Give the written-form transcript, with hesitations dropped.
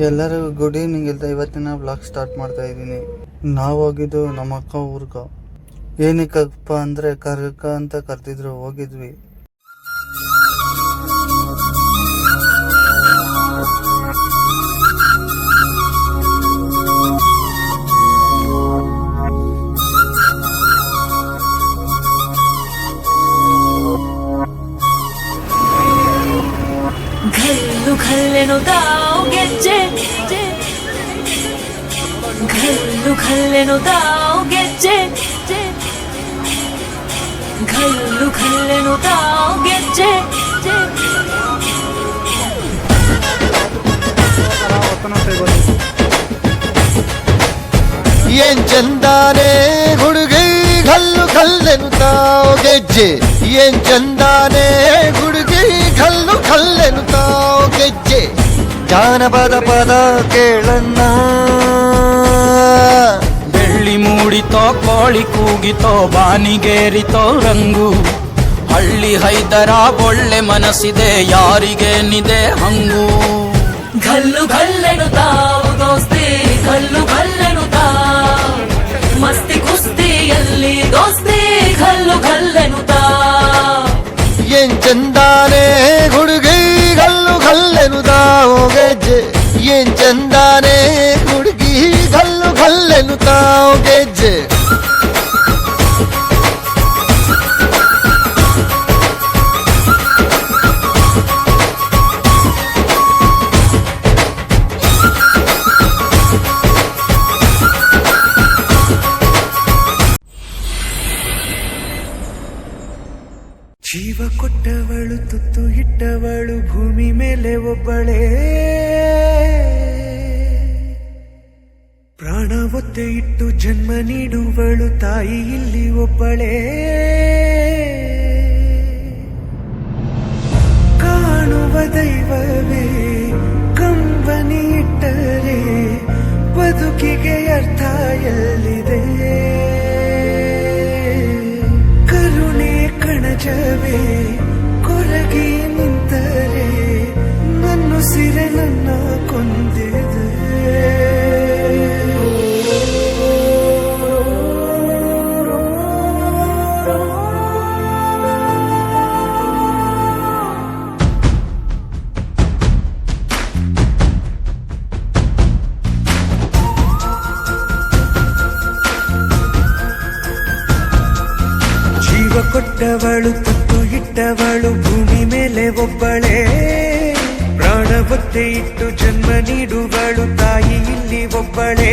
ಎಲ್ಲರಿಗೂ good evening ಅಂತ ಇವತ್ತಿನ ಬ್ಲಾಗ್ ಸ್ಟಾರ್ಟ್ ಮಾಡ್ತಾ ಇದ್ದೀನಿ. ನಾವು ಹೋಗಿದ್ದು ನಮ್ಮ ಅಕ್ಕ ಊರ್ಗ. ಏನಕ್ಕಪ್ಪ ಅಂದರೆ ಕರ್ಗ ಅಂತ ಕರೆದಿದ್ರು, ಹೋಗಿದ್ವಿ. ಘಲ್ಲು ಘಲ್ಲೆನು ತಾವು ಗೆಜ್ಜೆ, ಘಲ್ಲು ಘಲ್ಲೆನು ತಾವು ಗೆಜ್ಜೆ, ಘಲ್ಲು ಘಲ್ಲೆನು ತಾವು ಗೆಜ್ಜೆ. ಏನ್ ಚಂದಾನೆ ಹುಡುಗಿ ಘಲ್ಲು ಘಲ್ಲೆನು ತಾವು ಗೆಜ್ಜೆ, ಏನ್ ಚಂದಾನೆ ಹುಡುಗಿ ಘಲ್ಲು ಘಲ್ಲೆನು ತಾವು ಗೆಜ್ಜೆ. ಜಾನಪದ ಪದ ಕೇಳನ್ನ, ಬೆಳ್ಳಿ ಮೂಡಿತೋ ಕೋಳಿ ಕೂಗಿತೋ ಬಾನಿಗೇರಿತೋ ರಂಗು. ಹಳ್ಳಿ ಹೈದರ ಒಳ್ಳೆ ಮನಸ್ಸಿದೆ ಯಾರಿಗೇನಿದೆ ಹಂಗು. ಘಲ್ಲು ಘಲ್ಲೆನು ತಾವು ದೋಸ್ತಿ, ಘಲ್ಲು ಘಲ್ಲೆನು ತಾವು ಮಸ್ತಿ ಕುಸ್ತಿಯಲ್ಲಿ ದೋಸ್ತಿ, ಘಲ್ಲು ಘಲ್ಲೆನು ತಾವು. ಏನ್ ಚಂದಾನೆ ಹುಡುಗಿ ಘಲ್ಲು ಘಲ್ಲೆನು ತಾವು ಗೆಜ್ಜೆ, ಏನ್ ಚಂದಾನೆ ಹುಡುಗಿ ಘಲ್ಲು ಘಲ್ಲೆನು ತಾವು ಗೆಜ್ಜೆ. ಜೀವ ಕೊಟ್ಟವಳು ತುತ್ತು ಇಟ್ಟವಳು ಭೂಮಿ ಮೇಲೆ ಒಬ್ಬಳೇ, ಪ್ರಾಣ ಒತ್ತೆ ಇಟ್ಟು ಜನ್ಮ ನೀಡುವಳು ತಾಯಿ ಇಲ್ಲಿ ಒಬ್ಬಳೇ. ಕಾಣುವ ದೈವವೇ ಕಂಬನಿ ಇಟ್ಟರೆ ಬದುಕಿಗೆ ಅರ್ಥ ಎಲ್ಲಿದೆ. ಕರುಣೆ ಕಣಜವೇ ಕೊರಗಿ ನಿಂತರೆ ನನ್ನುಸಿರೆ ನನ್ನ ಕೊಂದಿದೆ. ಜೀವ ಕೊಟ್ಟವಳು ತುತ್ತು ಇಟ್ಟವಳು ಭೂಮಿ ಮೇಲೆ ಒಬ್ಬಳೇ, ಪ್ರಾಣ ಒತ್ತೆ ಇಟ್ಟು ಜನ್ಮ ನೀಡುವಳು ತಾಯಿ ಇಲ್ಲಿ ಒಬ್ಬಳೇ.